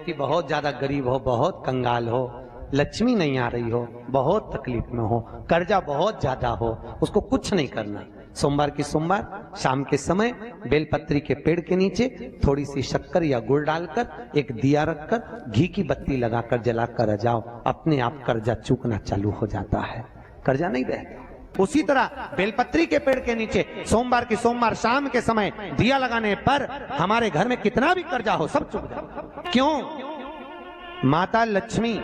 कि बहुत ज्यादा गरीब हो, बहुत कंगाल हो, लक्ष्मी नहीं आ रही हो, बहुत तकलीफ में हो, कर्जा बहुत ज्यादा हो, उसको कुछ नहीं करना। सोमवार की सोमवार शाम के समय बेलपत्री के पेड़ के नीचे थोड़ी सी शक्कर या गुड़ डालकर एक दिया रखकर घी की बत्ती लगाकर जलाकर जाओ, अपने आप कर्जा चूकना चालू हो जाता है, कर्जा नहीं रहता। उसी तरह बेलपत्री के पेड़ के नीचे सोमवार की सोमवार शाम के समय दिया लगाने पर हमारे घर में कितना भी कर्जा हो सब चुक जाए। क्यों? माता लक्ष्मी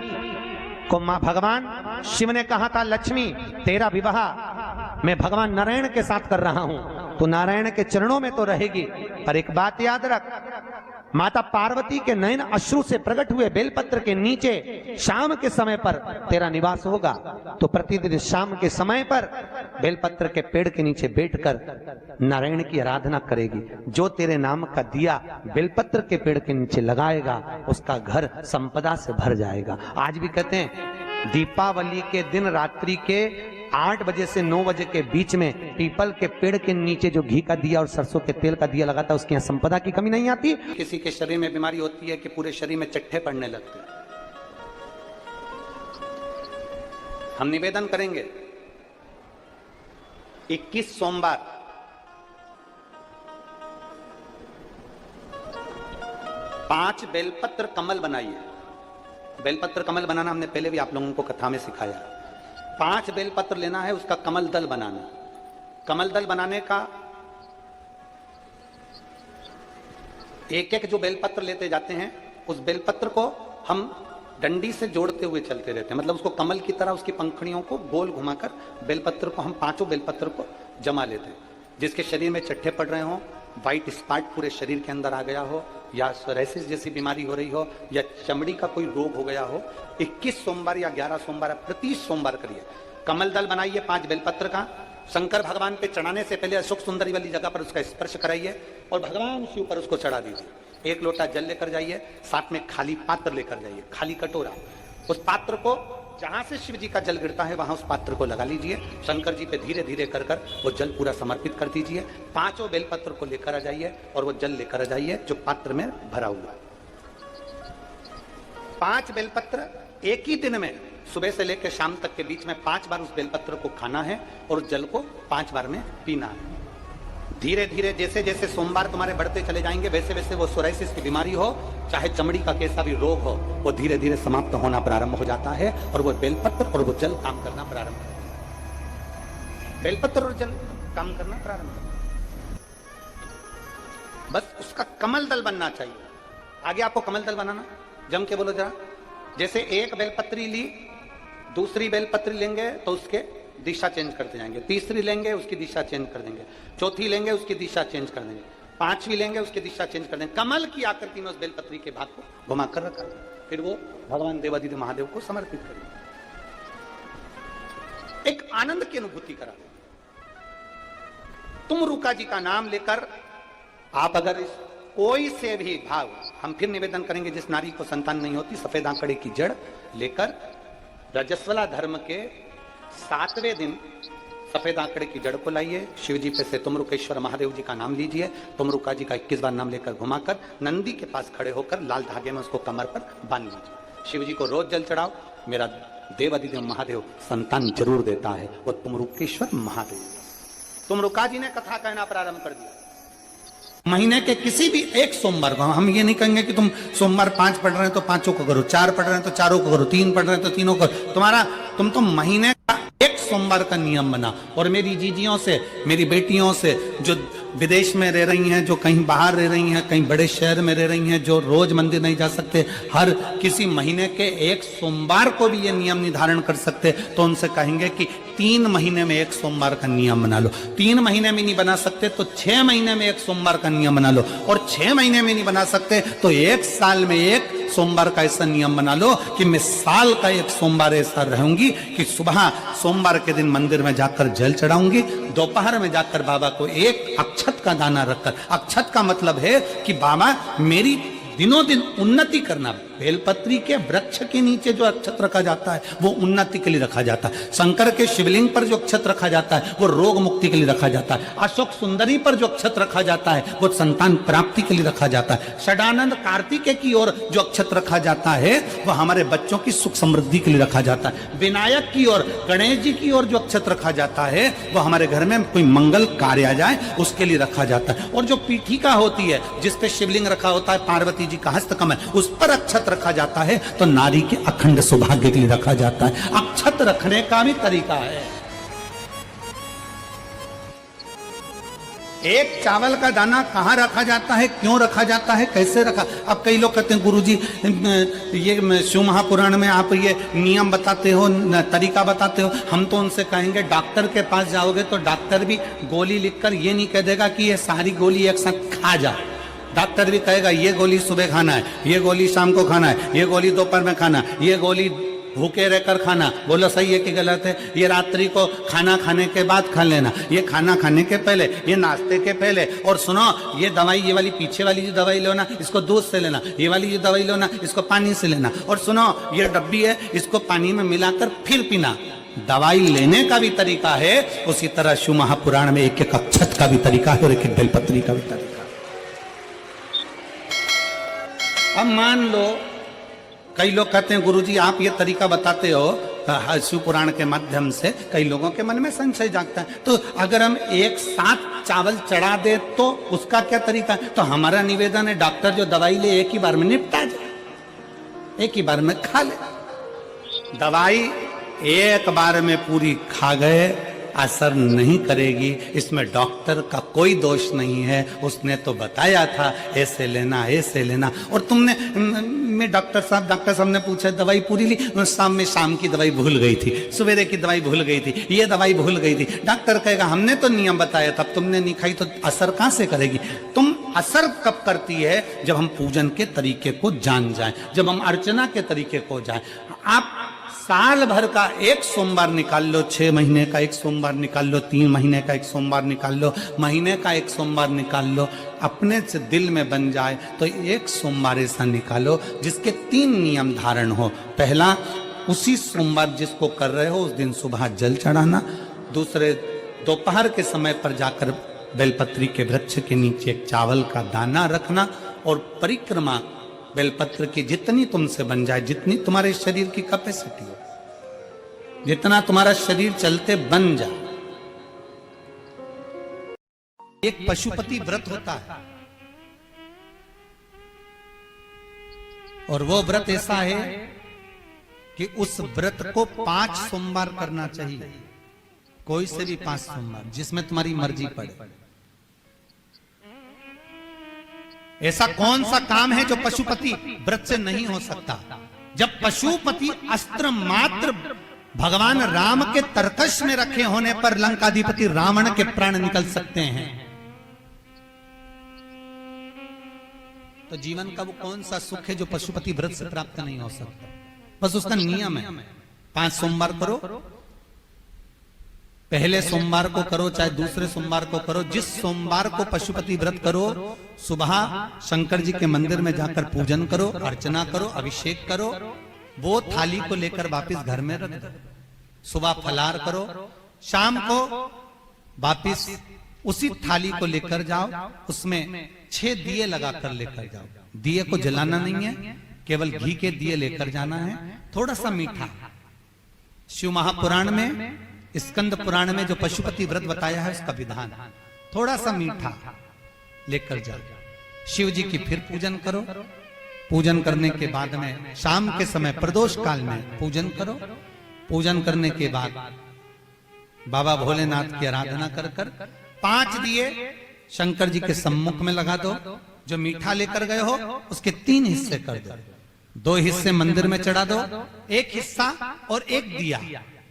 को भगवान शिव ने कहा था, लक्ष्मी तेरा विवाह मैं भगवान नारायण के साथ कर रहा हूं, तो नारायण के चरणों में तो रहेगी, पर एक बात याद रख, माता पार्वती के नयन अश्रु से प्रकट हुए बेलपत्र के नीचे शाम के समय पर तेरा निवास होगा। तो प्रतिदिन शाम के समय पर बेलपत्र के पेड़ के नीचे बैठकर नारायण की आराधना करेगी। जो तेरे नाम का दिया बेलपत्र के पेड़ के नीचे लगाएगा उसका घर संपदा से भर जाएगा। आज भी कहते हैं दीपावली के दिन रात्रि के 8 बजे से 9 बजे के बीच में पीपल के पेड़ के नीचे जो घी का दिया और सरसों के तेल का दिया लगाता है उसके यहाँ संपदा की कमी नहीं आती। किसी के शरीर में बीमारी होती है कि पूरे शरीर में चट्टे पड़ने लगते हैं, हम निवेदन करेंगे 21 सोमवार 5 बेलपत्र कमल बनाइए। बेलपत्र कमल बनाना हमने पहले भी आप लोगों को कथा में सिखाया। 5 बेलपत्र लेना है, उसका कमल दल बनाना। कमल दल बनाने का एक जो बेलपत्र लेते जाते हैं उस बेलपत्र को हम डंडी से जोड़ते हुए चलते रहते हैं, मतलब उसको कमल की तरह उसकी पंखुड़ियों को गोल घुमाकर बेलपत्र को हम 5 बेलपत्र को जमा लेते हैं। जिसके शरीर में चट्टे पड़ रहे हो, व्हाइट स्पॉट पूरे शरीर के अंदर आ गया हो, या सोराइसिस जैसी बीमारी हो रही हो, या चमड़ी का कोई रोग हो गया हो, 21 सोमवार या 11 सोमवार प्रति सोमवार करिए। कमल दल बनाइए 5 बेलपत्र का, शंकर भगवान पे चढ़ाने से पहले अशोक सुंदरी वाली जगह पर उसका स्पर्श कराइए और भगवान शिव पर उसको चढ़ा दीजिए। 1 लोटा जल लेकर जाइए, साथ में खाली पात्र लेकर जाइए, खाली कटोरा। उस पात्र को जहां से शिव जी का जल गिरता है वहां उस पात्र को लगा लीजिए, शंकर जी पे धीरे धीरे कर वो जल पूरा समर्पित कर दीजिए। 5 बेलपत्र को लेकर आ जाइए और वो जल लेकर आ जाइए जो पात्र में भरा हुआ है। 5 बेलपत्र एक ही दिन में सुबह से लेकर शाम तक के बीच में 5 बार उस बेलपत्र को खाना है और उस जल को 5 बार में पीना है। धीरे धीरे जैसे जैसे सोमवार तुम्हारे बढ़ते चले जाएंगे वैसे वैसे वो सोराइसिस की बीमारी हो, चाहे चमड़ी का कैसा भी रोग हो, वो धीरे धीरे समाप्त होना प्रारंभ हो जाता है और वो बेलपत्र और वो जल काम करना प्रारंभ हो जाता है। बेलपत्र और जल काम करना प्रारंभ हो जाता है। बस उसका कमल दल बनना चाहिए। आगे आपको कमल दल बनाना, जम के बोलो जरा। जैसे एक बेलपत्री ली, दूसरी बेलपत्री लेंगे तो उसके दिशा चेंज करते जाएंगे, तीसरी लेंगे उसकी दिशा चेंज कर देंगे, चौथी लेंगे उसकी दिशा चेंज कर देंगे, 5वीं लेंगे उसकी दिशा चेंज कर देंगे। कमल की आकृति में उस बेलपत्री के भाग को घुमाकर रखा, फिर वो भगवान देवादिदेव महादेव को समर्पित करेंगे। एक आनंद की अनुभूति करा। तुम रुका जी का नाम लेकर आप अगर कोई से भी भाव, हम फिर निवेदन करेंगे जिस नारी को संतान नहीं होती, सफेद आंकड़े की जड़ लेकर रजस्वला धर्म के 7वें दिन सफेद आंकड़े की जड़ को लाइए, शिव जी पे से तुमरुकेश्वर महादेव जी का नाम लीजिए, तुमरुका जी का 21 बार नाम लेकर घुमाकर नंदी के पास खड़े होकर लाल धागे में उसको कमर पर बांध लीजिए। शिव जी को रोज जल चढ़ाओ, मेरा देवादिदेव महादेव संतान जरूर देता है, वो तुमरुकेश्वर महादेव। तुमरुका जी ने कथा कहना प्रारंभ कर दिया। महीने के किसी भी एक सोमवार को, हम ये नहीं कहेंगे कि तुम सोमवार 5 पढ़ रहे हैं तो 5 को करो, 4 पढ़ रहे हैं तो 4 को करो, 3 पढ़ रहे हैं तो 3 को करो। तुम तो महीने का एक सोमवार का नियम बना। और मेरी जीजियों से, मेरी बेटियों से जो विदेश में रह रही हैं, जो कहीं बाहर रह रही हैं, कहीं बड़े शहर में रह रही हैं, जो रोज मंदिर नहीं जा सकते, हर किसी महीने के एक सोमवार को भी ये नियम निर्धारण कर सकते, तो उनसे कहेंगे कि 3 महीने में एक सोमवार का नियम बना लो। 3 महीने में नहीं बना सकते तो 6 महीने में एक सोमवार का नियम बना लो, और 6 महीने में नहीं बना सकते तो 1 साल में एक सोमवार का ऐसा नियम बना लो कि मैं साल का एक सोमवार ऐसा रहूंगी कि सुबह सोमवार के दिन मंदिर में जाकर जल चढ़ाऊंगी, दोपहर में जाकर बाबा को एक अक्षत का दाना रखकर, अक्षत का मतलब है कि बाबा मेरी दिनों दिन उन्नति करना। बेलपत्री के वृक्ष के नीचे जो अक्षत रखा जाता है वो उन्नति के लिए रखा जाता है। शंकर के शिवलिंग पर जो अक्षत रखा जाता है वो रोग मुक्ति के लिए रखा जाता है। अशोक सुंदरी पर जो अक्षत रखा जाता है वो संतान प्राप्ति के लिए रखा जाता है। षडानंद कार्तिकेय की ओर जो अक्षत रखा जाता है वो हमारे बच्चों की सुख समृद्धि के लिए रखा जाता है। विनायक की ओर, गणेश जी की ओर जो अक्षत रखा जाता है वो हमारे घर में कोई मंगल कार्य आ जाए उसके लिए रखा जाता है। और जो पीठिका होती है जिस पे शिवलिंग रखा होता है, पार्वती जी का हस्तकमल, उस पर अक्षत रखा जाता है तो नारी के अखंड सौभाग्य के लिए रखा जाता है। अक्षत रखने का भी तरीका है। एक चावल का दाना कहाँ रखा जाता है, क्यों रखा जाता है, कैसे रखा। अब कई लोग कहते हैं गुरुजी ये शिव महापुराण में आप ये नियम बताते हो, तरीका बताते हो। हम तो उनसे कहेंगे डॉक्टर के पास जाओगे तो डॉक्टर भी गोली लिखकर ये नहीं कह देगा कि ये सारी गोली एक साथ खा जा। डॉक्टर भी कहेगा ये गोली सुबह खाना है, ये गोली शाम को खाना है, ये गोली दोपहर में खाना, ये गोली भूखे रहकर खाना। बोलो सही है कि गलत है। ये रात्रि को खाना खाने के बाद खा लेना, ये खाना खाने के पहले, ये नाश्ते के पहले। और सुनो ये दवाई, ये वाली पीछे वाली जो दवाई लो ना इसको दूध से लेना, ये वाली जो दवाई लो ना इसको पानी से लेना। और सुनो ये डब्बी है इसको पानी में मिलाकर फिर पीना। दवाई लेने का भी तरीका है, उसी तरह शिव महापुराण में एक एक अक्षत का भी तरीका है और एक एक बेलपत्री का भी तरीका। अब मान लो कई लोग कहते हैं गुरुजी आप ये तरीका बताते हो शिव पुराण के माध्यम से, कई लोगों के मन में संशय जागता है। तो अगर हम एक साथ चावल चढ़ा दे तो उसका क्या तरीका है। तो हमारा निवेदन है डॉक्टर जो दवाई ले एक ही बार में निपटा जाए, एक ही बार में खा ले। दवाई एक बार में पूरी खा गए असर नहीं करेगी, इसमें डॉक्टर का कोई दोष नहीं है। उसने तो बताया था ऐसे लेना ऐसे लेना। और तुमने मैं डॉक्टर साहब ने पूछा दवाई पूरी ली, शाम की दवाई भूल गई थी, सवेरे की दवाई भूल गई थी, ये दवाई भूल गई थी। डॉक्टर कहेगा हमने तो नियम बताया था, तुमने नहीं खाई तो असर कहां से करेगी। तुम असर कब करती है जब हम पूजन के तरीके को जान जाएं, जब हम अर्चना के तरीके को जाएं। आप साल भर का एक सोमवार निकाल लो, 6 महीने का एक सोमवार निकाल लो, 3 महीने का एक सोमवार निकाल लो, महीने का एक सोमवार निकाल लो। अपने से दिल में बन जाए तो एक सोमवार ऐसा निकालो जिसके 3 नियम धारण हो। पहला, उसी सोमवार जिसको कर रहे हो उस दिन सुबह जल चढ़ाना। दूसरे, दोपहर के समय पर जाकर बेलपत्री के वृक्ष के नीचे एक चावल का दाना रखना। और परिक्रमा बेलपत्र की जितनी तुमसे बन जाए, जितनी तुम्हारे शरीर की कैपेसिटी हो, जितना तुम्हारा शरीर चलते बन जाए। एक पशुपति व्रत होता है और वो व्रत ऐसा है कि उस व्रत को 5 सोमवार करना चाहिए, कोई से भी 5 सोमवार, जिसमें तुम्हारी मर्जी पड़े। ऐसा कौन सा काम है जो पशुपति व्रत से नहीं हो सकता। जब पशुपति अस्त्र मात्र भगवान राम के तरकश में रखे होने पर लंकाधिपति रावण के प्राण निकल सकते हैं, तो जीवन का वो कौन सा सुख है जो पशुपति व्रत से प्राप्त नहीं हो सकता। बस उसका नियम है 5 सोमवार करो, पहले सोमवार को करो चाहे दूसरे सोमवार को करो। जिस सोमवार को पशुपति व्रत करो सुबह शंकर जी के मंदिर में जाकर पूजन करो, अर्चना करो, अभिषेक करो, वो थाली को लेकर वापस घर में रख दो। सुबह फलाहार करो, शाम को वापस उसी थाली को लेकर जाओ, उसमें 6 दिए लगाकर लेकर जाओ। दिए को जलाना नहीं है, केवल घी के दिए लेकर जाना है। थोड़ा सा मीठा, शिव महापुराण में, स्कंद पुराण में जो पशुपति व्रत बताया है उसका विधान, थोड़ा सा मीठा लेकर जाओ। शिव जी की फिर पूजन करो। पूजन करने के बाद में शाम के समय प्रदोष काल में पूजन करो। पूजन करने के बाद बाबा भोलेनाथ की आराधना कर कर 5 दिए शंकर जी के सम्मुख में लगा दो। जो मीठा लेकर गए हो उसके 3 हिस्से कर दो। 2 हिस्से मंदिर में चढ़ा दो, 1 हिस्सा और 1 दिया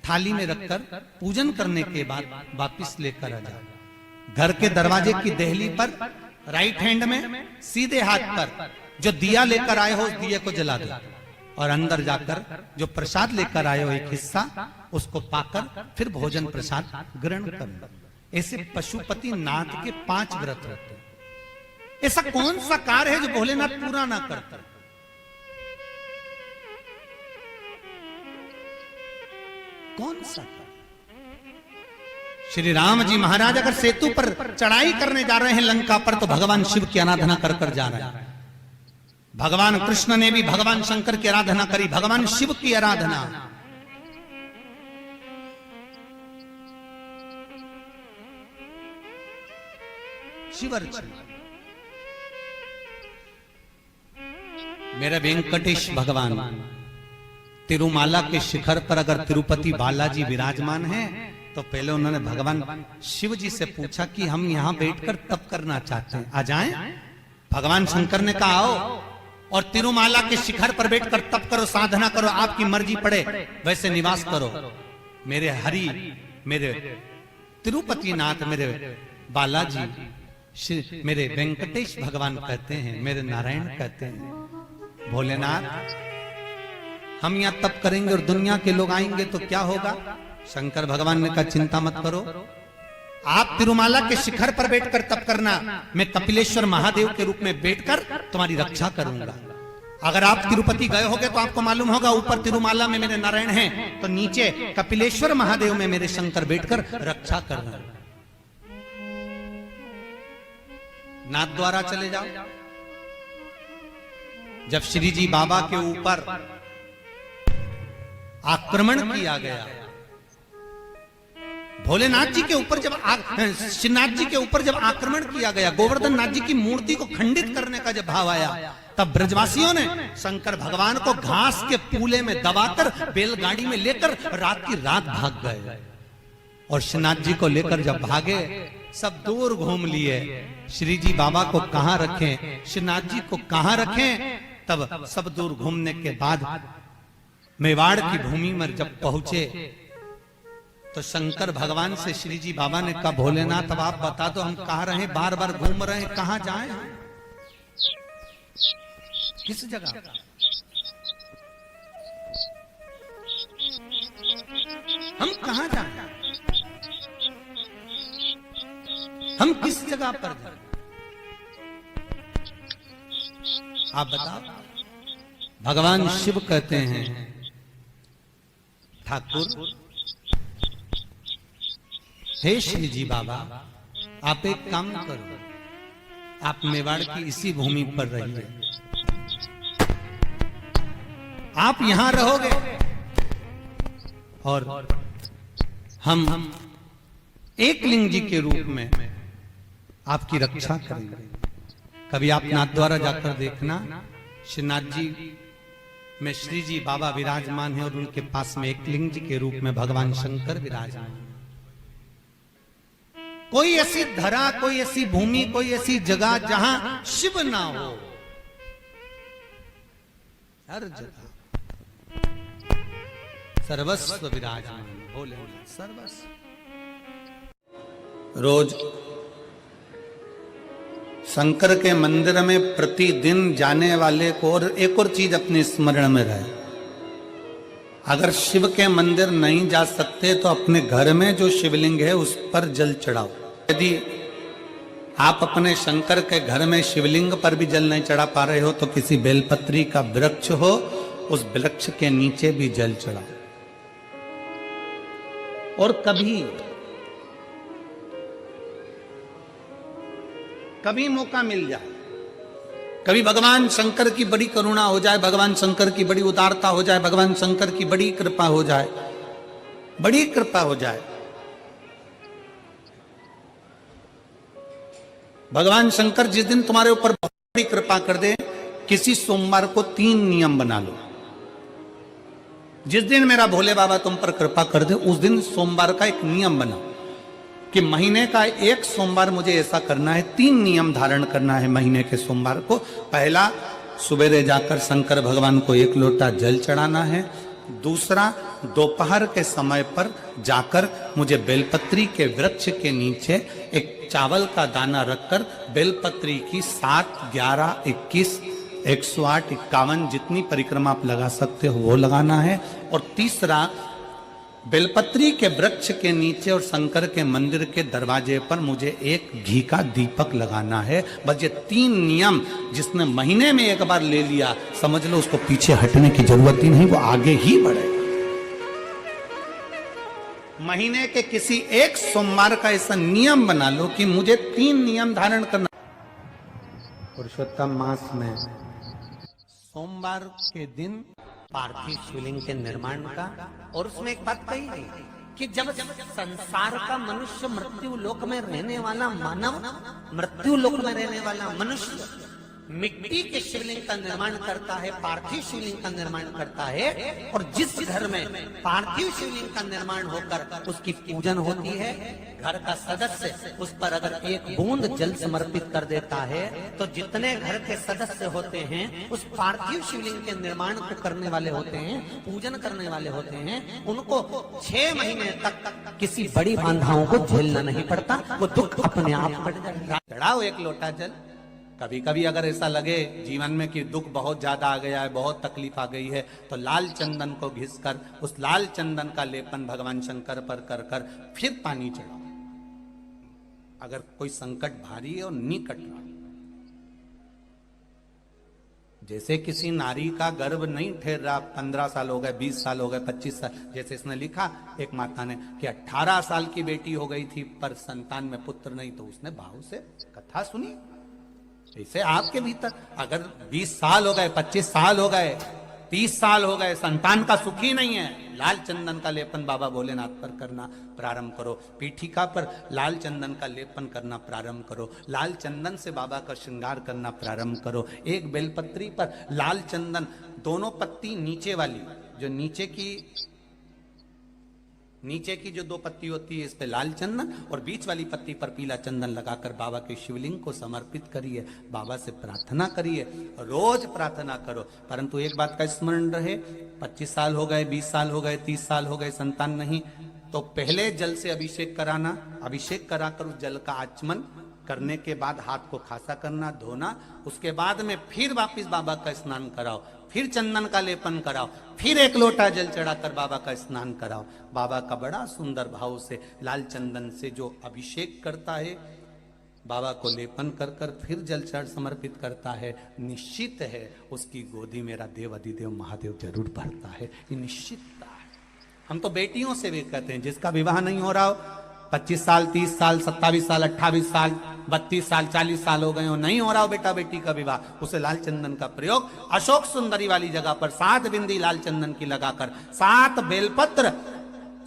थाली में रखकर पूजन करने के बाद वापिस लेकर आ जाओ। घर के दरवाजे की देहली पर राइट हैंड में सीधे हाथ पर जो दिया लेकर आए हो उस दिए को जला दो और अंदर जाकर जो प्रसाद लेकर आए हो 1 हिस्सा उसको पाकर फिर भोजन प्रसाद ग्रहण कर लो। ऐसे पशुपति नाथ के 5 व्रत होते हैं। ऐसा कौन सा कार्य है जो भोलेनाथ पूरा ना करता? कौन सा कार्य? श्री राम जी महाराज अगर सेतु पर चढ़ाई करने जा रहे हैं लंका पर, तो भगवान शिव की आराधना कर कर जा रहे हैं। भगवान कृष्ण ने भी भगवान शंकर की आराधना करी, भगवान शिव की आराधना। शिवर्चना। मेरे वेंकटेश भगवान तिरुमाला के शिखर पर अगर तिरुपति बालाजी विराजमान हैं, तो पहले उन्होंने भगवान शिव जी से पूछा कि हम यहां बैठकर तप करना चाहते हैं, आ जाएं? भगवान शंकर ने कहा आओ, और तिरुमाला के शिखर पर बैठकर तप करो, साधना करो, आपकी मर्जी पड़े वैसे निवास करो। मेरे हरि, मेरे तिरुपति नाथ, मेरे बालाजी, मेरे वेंकटेश भगवान कहते हैं, मेरे नारायण कहते हैं, भोलेनाथ हम यहां तप करेंगे और दुनिया के लोग आएंगे तो क्या होगा? शंकर भगवान ने कहा चिंता मत करो, आप तिरुमाला के शिखर पर बैठकर तप करना, मैं कपिलेश्वर महादेव के रूप में बैठकर तुम्हारी रक्षा करूंगा। अगर आप तिरुपति गए होगे तो आपको मालूम होगा, ऊपर तिरुमाला में मेरे नारायण हैं, तो नीचे कपिलेश्वर महादेव में मेरे शंकर बैठकर रक्षा करना। नाथ द्वारा चले जाओ। जब श्री जी बाबा के ऊपर आक्रमण किया गया, भोलेनाथ जी के ऊपर जब श्रीनाथ जी के ऊपर जब आक्रमण किया गया, गोवर्धन नाथ जी की मूर्ति को खंडित करने का जब भाव आया, तब ब्रजवासियों ने शंकर भगवान को घास के पूले में दबाकर बैलगाड़ी में लेकर रात की रात भाग गए। और श्रीनाथ जी को लेकर जब भागे, सब दूर घूम लिए, श्री जी बाबा को कहां रखें, श्रीनाथ जी को कहां रखें। तब सब दूर घूमने के बाद मेवाड़ की भूमि में जब पहुंचे, तो शंकर भगवान से श्री जी बाबा ने कहा भोलेनाथ अब आप बता दो हम कहां रहे, बार बार घूम रहे हैं, कहां जाएं? किस जगह? हम कहां जाएं? हम किस जगह पर जाएं? आप बताओ। भगवान शिव कहते हैं ठाकुर, हे श्री जी बाबा आप एक काम करो, आप मेवाड़ की इसी भूमि पर रहिए, आप यहां रहोगे और हम एक लिंग जी के रूप में आपकी रक्षा करेंगे। कभी आप नाथ द्वारा जाकर देखना, श्रीनाथ जी में श्री जी बाबा विराजमान है और उनके पास में एक लिंग जी के रूप में भगवान शंकर विराजमान। कोई ऐसी धरा, कोई ऐसी भूमि, कोई ऐसी जगह जहां शिव ना हो, हर जगह सर्वस्व विराजमान भोले सर्वस्व। रोज शंकर के मंदिर में प्रतिदिन जाने वाले को और एक और चीज अपने स्मरण में रहे, अगर शिव के मंदिर नहीं जा सकते तो अपने घर में जो शिवलिंग है उस पर जल चढ़ाओ। यदि आप अपने शंकर के घर में शिवलिंग पर भी जल नहीं चढ़ा पा रहे हो तो किसी बेलपत्री का वृक्ष हो, उस वृक्ष के नीचे भी जल चढ़ाओ। और कभी मौका मिल जाए, कभी भगवान शंकर की बड़ी करुणा हो जाए, भगवान शंकर की बड़ी उदारता हो जाए, भगवान शंकर की बड़ी कृपा हो जाए, बड़ी कृपा हो जाए, भगवान शंकर जिस दिन तुम्हारे ऊपर बहुत बड़ी कृपा कर दे, किसी सोमवार को 3 नियम बना लो। जिस दिन मेरा भोले बाबा तुम पर कृपा कर दे, उस दिन सोमवार का एक नियम बनाओ कि महीने का एक सोमवार मुझे ऐसा करना है, 3 नियम धारण करना है महीने के सोमवार को। पहला, सुबेरे जाकर शंकर भगवान को 1 लोटा जल चढ़ाना है। दूसरा, दोपहर के समय पर जाकर मुझे बेलपत्री के वृक्ष के नीचे एक चावल का दाना रखकर बेलपत्री की 7, 11, 21, 108, 51 जितनी परिक्रमा आप लगा सकते हो वो लगाना है। और तीसरा, बेलपत्री के वृक्ष के नीचे और शंकर के मंदिर के दरवाजे पर मुझे एक घी का दीपक लगाना है। बस ये 3 नियम जिसने महीने में एक बार ले लिया, समझ लो उसको पीछे हटने की जरूरत ही नहीं, वो आगे ही बढ़ेगा। महीने के किसी एक सोमवार का ऐसा नियम बना लो कि मुझे 3 नियम धारण करना। पुरुषोत्तम मास में सोमवार के दिन पार्थिव शिवलिंग के निर्माण का, और उसमें एक बात कही गई कि जब संसार का मनुष्य मृत्यु लोक में रहने वाला मानव, मृत्यु लोक में रहने वाला मनुष्य मिट्टी के शिवलिंग का निर्माण करता है, पार्थिव शिवलिंग का निर्माण करता है, और जिस घर में पार्थिव शिवलिंग का निर्माण होकर उसकी पूजन होती है, घर का सदस्य उस पर अगर एक बूंद जल समर्पित कर देता है, तो जितने घर के सदस्य होते हैं उस पार्थिव शिवलिंग के निर्माण को करने वाले होते हैं, पूजन करने वाले होते हैं, उनको 6 महीने तक किसी बड़ी बाधाओं को झेलना नहीं पड़ता, वो दुख अपने आप कट जाएगा। चढ़ाओ एक लोटा जल। कभी कभी अगर ऐसा लगे जीवन में कि दुख बहुत ज्यादा आ गया है, बहुत तकलीफ आ गई है, तो लाल चंदन को घिसकर उस लाल चंदन का लेपन भगवान शंकर पर कर कर फिर पानी चढ़ाओ। अगर कोई संकट भारी है और निकट रहा, जैसे किसी नारी का गर्भ नहीं ठहर रहा, 15 साल हो गए, 20 साल हो गए, 25 साल, जैसे इसने लिखा एक माता ने कि 18 साल की बेटी हो गई थी पर संतान में पुत्र नहीं, तो उसने भाव से कथा सुनी। ऐसे आपके भीतर अगर 20 साल हो गए, 25 साल हो गए, 30 साल हो गए, संतान का सुख ही नहीं है, लाल चंदन का लेपन बाबा भोलेनाथ पर करना प्रारंभ करो। पीठिका पर लाल चंदन का लेपन करना प्रारंभ करो। लाल चंदन से बाबा का श्रृंगार करना प्रारंभ करो। एक बेलपत्री पर लाल चंदन, दोनों पत्ती नीचे वाली, जो नीचे की जो 2 पत्ती होती है, इस पे लाल चंदन, और बीच वाली पत्ती पर पीला चंदन लगाकर बाबा के शिवलिंग को समर्पित करिए। बाबा से प्रार्थना करिए, रोज प्रार्थना करो। परंतु एक बात का स्मरण रहे, 25 साल हो गए, 20 साल हो गए, 30 साल हो गए, संतान नहीं, तो पहले जल से अभिषेक कराना, अभिषेक कराकर उस जल का आचमन करने के बाद हाथ को खासा करना, धोना, उसके बाद में फिर वापिस बाबा का स्नान कराओ, फिर चंदन का लेपन कराओ, फिर 1 लोटा जल चढ़ाकर बाबा का स्नान कराओ। बाबा का बड़ा सुंदर भाव से लाल चंदन से जो अभिषेक करता है, बाबा को लेपन कर कर फिर जल चढ़ समर्पित करता है, निश्चित है उसकी गोदी मेरा देव अधिदेव महादेव जरूर भरता है। ये निश्चितता है। हम तो बेटियों से भी कहते हैं, जिसका विवाह नहीं हो रहा हो, 25 साल, 30 साल, 27 साल, 28 साल, 32 साल, 40 साल हो गए हो, नहीं हो रहा हो बेटा बेटी का विवाह, उसे लाल चंदन का प्रयोग अशोक सुंदरी वाली जगह पर 7 बिंदी लाल चंदन की लगाकर 7 बेलपत्र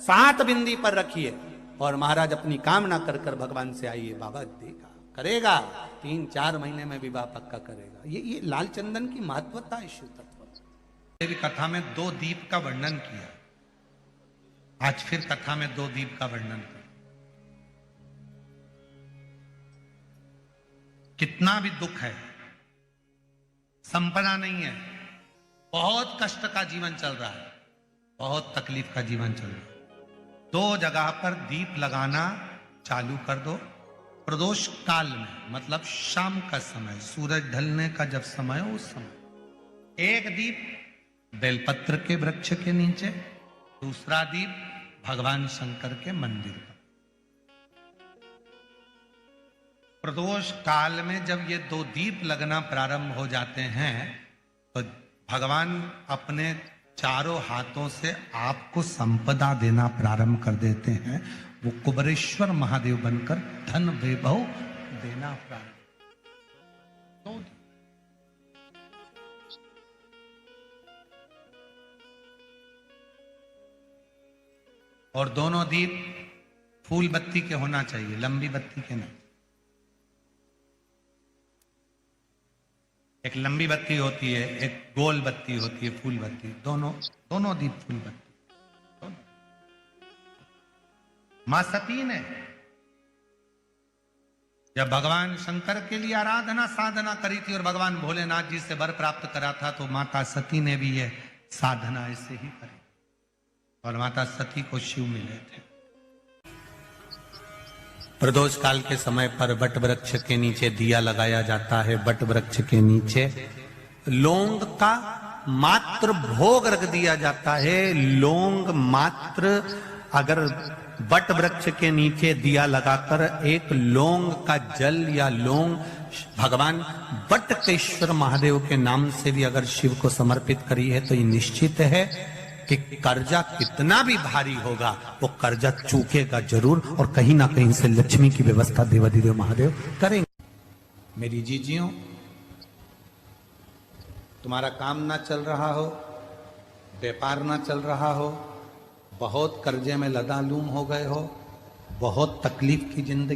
7 बिंदी पर रखिए, और महाराज अपनी कामना कर कर भगवान से आइए, बाबा देगा, करेगा, 3-4 महीने में विवाह पक्का करेगा। ये लाल चंदन की महत्वता है शिव तत्व। कथा में 2 दीप का वर्णन किया, आज फिर कथा में 2 दीप का वर्णन किया। कितना भी दुख है, संपदा नहीं है, बहुत कष्ट का जीवन चल रहा है, बहुत तकलीफ का जीवन चल रहा है, 2 जगह पर दीप लगाना चालू कर दो। प्रदोष काल में, मतलब शाम का समय, सूरज ढलने का जब समय हो, उस समय 1 दीप बेलपत्र के वृक्ष के नीचे, दूसरा दीप भगवान शंकर के मंदिर पर। प्रदोष काल में जब ये 2 दीप लगना प्रारंभ हो जाते हैं, तो भगवान अपने चारों हाथों से आपको संपदा देना प्रारंभ कर देते हैं। वो कुबरेश्वर महादेव बनकर धन वैभव देना प्रारंभ। और दोनों दीप फूल बत्ती के होना चाहिए, लंबी बत्ती के नहीं। एक लंबी बत्ती होती है, एक गोल बत्ती होती है, फूल बत्ती, दोनों दीप फूल बत्ती। मां सती ने जब भगवान शंकर के लिए आराधना साधना करी थी और भगवान भोलेनाथ जी से वर प्राप्त करा था, तो माता सती ने भी यह साधना ऐसे ही करी, और माता सती को शिव मिले थे। प्रदोष काल के समय पर वट वृक्ष के नीचे दिया लगाया जाता है। वट वृक्ष के नीचे लौंग का मात्र भोग रख दिया जाता है। लौंग मात्र, अगर बट वृक्ष के नीचे दिया लगाकर एक लौंग का जल या लौंग भगवान बटकेश्वर महादेव के नाम से भी अगर शिव को समर्पित करी है, तो ये निश्चित है कि कर्जा कितना भी भारी होगा वो कर्जा चूकेगा जरूर, और कहीं ना कहीं से लक्ष्मी की व्यवस्था देवाधिदेव महादेव करेंगे। मेरी जीजियों, तुम्हारा काम ना चल रहा हो, व्यापार ना चल रहा हो, बहुत कर्जे में लदालूम हो गए हो, बहुत तकलीफ की जिंदगी